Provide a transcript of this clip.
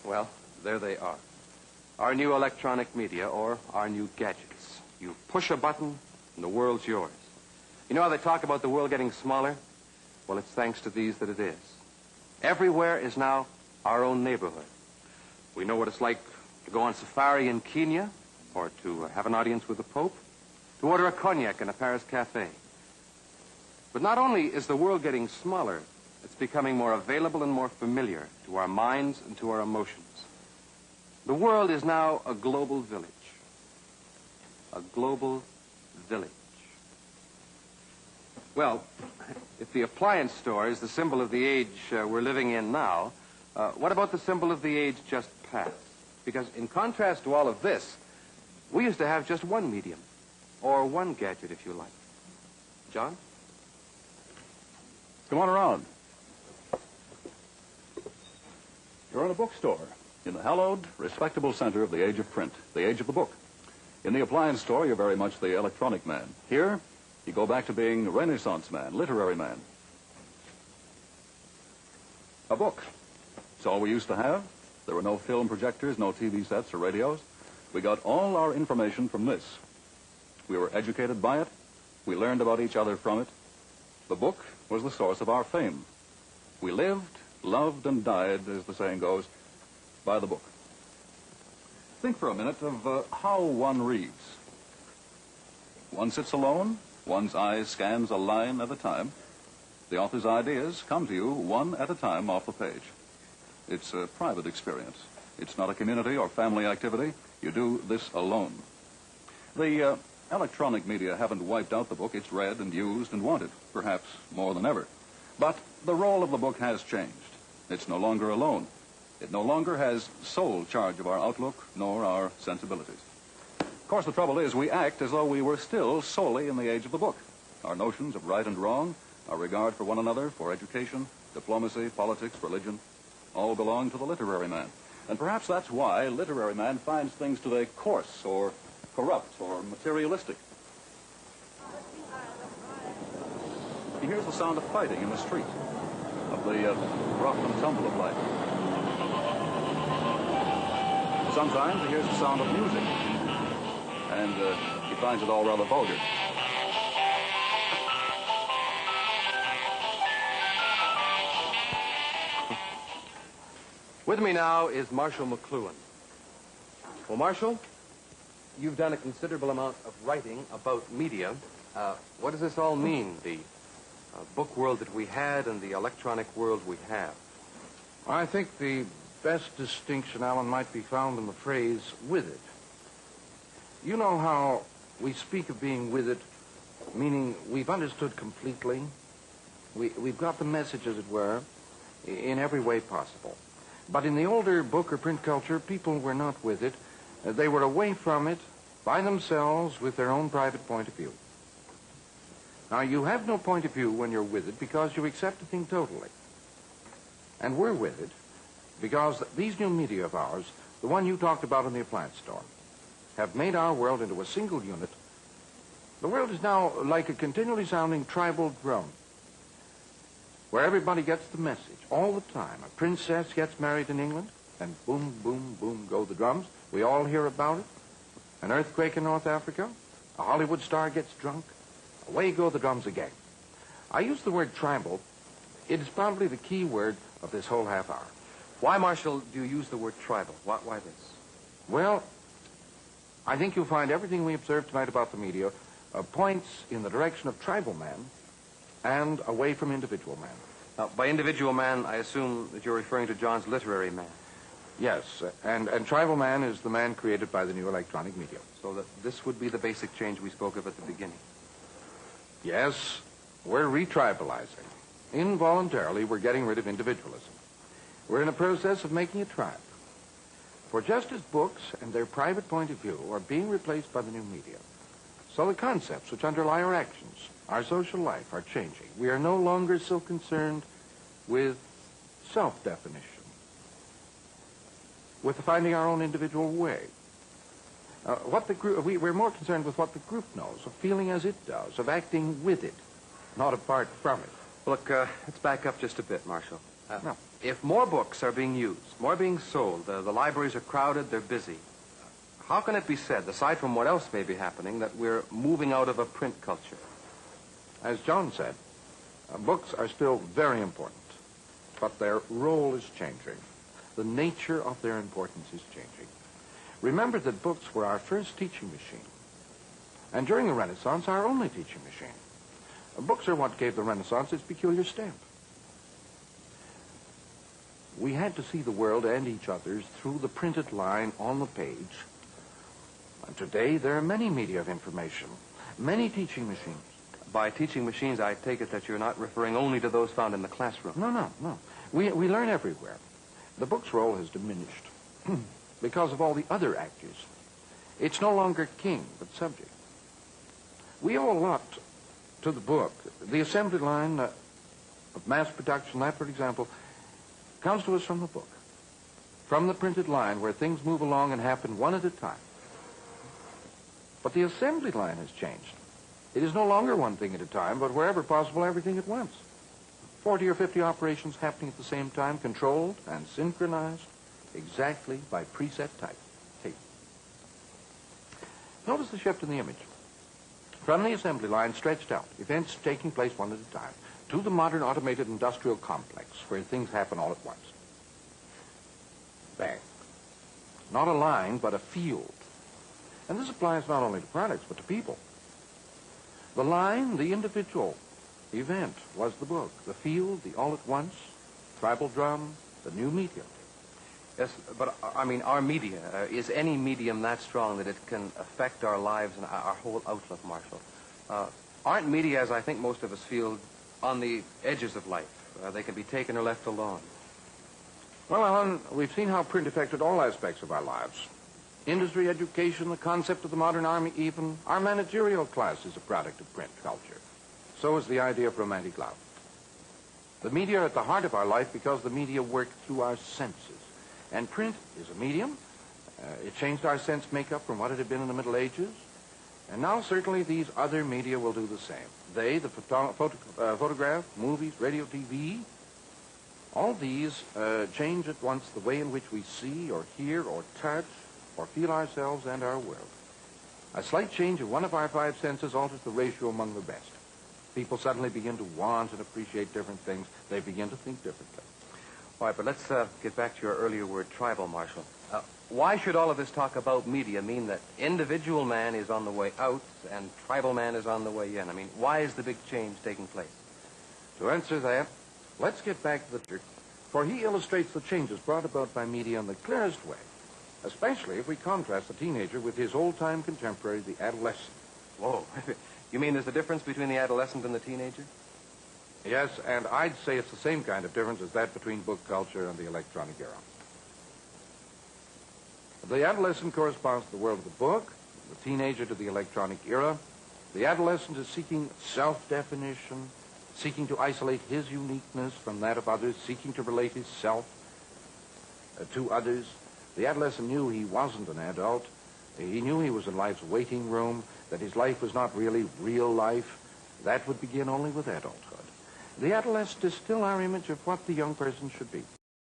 Well, there they are. Our new electronic media, or our new gadgets. You push a button, and the world's yours. You know how they talk about the world getting smaller? Well, it's thanks to these that it is. Everywhere is now our own neighborhood. We know what it's like to go on safari in Kenya, or to have an audience with the Pope, to order a cognac in a Paris cafe. But not only is the world getting smaller, it's becoming more available and more familiar to our minds and to our emotions. The world is now a global village. A global village. Well, if the appliance store is the symbol of the age we're living in now, what about the symbol of the age just past? Because in contrast to all of this, we used to have just one medium, or one gadget, if you like. John? Come on around. You're in a bookstore, in the hallowed, respectable center of the age of print, the age of the book. In the appliance store, you're very much the electronic man. Here, you go back to being Renaissance man, literary man. A book. It's all we used to have. There were no film projectors, no TV sets or radios. We got all our information from this. We were educated by it. We learned about each other from it. The book was the source of our fame. We lived, loved, and died, as the saying goes, by the book. Think for a minute of how one reads. One sits alone. One's eye scans a line at a time. The author's ideas come to you one at a time off the page. It's a private experience. It's not a community or family activity. You do this alone. The electronic media haven't wiped out the book. It's read and used and wanted, perhaps more than ever. But the role of the book has changed. It's no longer alone. It no longer has sole charge of our outlook nor our sensibilities. Of course, the trouble is we act as though we were still solely in the age of the book. Our notions of right and wrong, our regard for one another, for education, diplomacy, politics, religion, all belong to the literary man. And perhaps that's why literary man finds things today coarse or corrupt or materialistic. He hears the sound of fighting in the street, of the rough and tumble of life. Sometimes he hears the sound of music, and he finds it all rather vulgar. With me now is Marshall McLuhan. Well, Marshall, you've done a considerable amount of writing about media. What does this all mean, the book world that we had and the electronic world we have? I think the best distinction, Alan, might be found in the phrase, with it. You know how we speak of being with it, meaning we've understood completely. We've got the message, as it were, in every way possible. But in the older book or print culture, people were not with it. They were away from it by themselves with their own private point of view. Now, you have no point of view when you're with it because you accept the thing totally. And we're with it because these new media of ours, the one you talked about in the appliance store, have made our world into a single unit. The world is now like a continually sounding tribal drum, where everybody gets the message all the time. A princess gets married in England, and boom, boom, boom go the drums. We all hear about it. An earthquake in North Africa. A Hollywood star gets drunk. Away go the drums again. I use the word tribal. It is probably the key word of this whole half hour. Why, Marshall, do you use the word tribal? Why this? Well, I think you'll find everything we observed tonight about the media points in the direction of tribal man and away from individual man. Now, by individual man, I assume that you're referring to John's literary man. Yes, and tribal man is the man created by the new electronic media. So that this would be the basic change we spoke of at the beginning. Yes, we're retribalizing. Involuntarily, we're getting rid of individualism. We're in a process of making a tribe. For just as books and their private point of view are being replaced by the new media, so the concepts which underlie our actions, our social life, are changing. We are no longer so concerned with self-definition, with finding our own individual way. We're more concerned with what the group knows, of feeling as it does, of acting with it, not apart from it. Look, let's back up just a bit, Marshall. No. If more books are being used, more being sold, the libraries are crowded, they're busy, how can it be said, aside from what else may be happening, that we're moving out of a print culture? As John said, books are still very important, but their role is changing. The nature of their importance is changing. Remember that books were our first teaching machine, and during the Renaissance, our only teaching machine. Books are what gave the Renaissance its peculiar stamp. We had to see the world and each other's through the printed line on the page. And today, there are many media of information, many teaching machines. By teaching machines, I take it that you're not referring only to those found in the classroom. No. We learn everywhere. The book's role has diminished because of all the other actors. It's no longer king, but subject. We owe a lot to the book. The assembly line of mass production, that, for example, comes to us from the book, from the printed line where things move along and happen one at a time. But the assembly line has changed. It is no longer one thing at a time, but wherever possible, everything at once. 40 or 50 operations happening at the same time, controlled and synchronized exactly by preset tape. Notice the shift in the image. From the assembly line stretched out, events taking place one at a time, to the modern automated industrial complex where things happen all at once. Bang. Not a line, but a field. And this applies not only to products, but to people. The line, the individual event, was the book. The field, the all-at-once, tribal drum, the new medium. Yes, but, I mean, our media, is any medium that strong that it can affect our lives and our whole outlook, Marshall? Aren't media, as I think most of us feel, on the edges of life? They can be taken or left alone. Well, Alan, we've seen how print affected all aspects of our lives. Industry, education, the concept of the modern army, even our managerial class is a product of print culture. So is the idea of romantic love. The media are at the heart of our life because the media work through our senses. And print is a medium. It changed our sense makeup from what it had been in the Middle Ages. And now certainly these other media will do the same. They, the photograph, movies, radio, TV, all these change at once the way in which we see or hear or touch or feel ourselves and our world. A slight change of one of our five senses alters the ratio among the best. People suddenly begin to want and appreciate different things. They begin to think differently. All right, but let's get back to your earlier word, tribal, Marshall. Why should all of this talk about media mean that individual man is on the way out and tribal man is on the way in? I mean, why is the big change taking place? To answer that, let's get back to the teacher, for he illustrates the changes brought about by media in the clearest way, especially if we contrast the teenager with his old-time contemporary, the adolescent. Whoa. You mean there's a difference between the adolescent and the teenager? Yes, and I'd say it's the same kind of difference as that between book culture and the electronic era. The adolescent corresponds to the world of the book, the teenager to the electronic era. The adolescent is seeking self-definition, seeking to isolate his uniqueness from that of others, seeking to relate his self to others. The adolescent knew he wasn't an adult. He knew he was in life's waiting room, that his life was not really real life. That would begin only with adulthood. The adolescent is still our image of what the young person should be.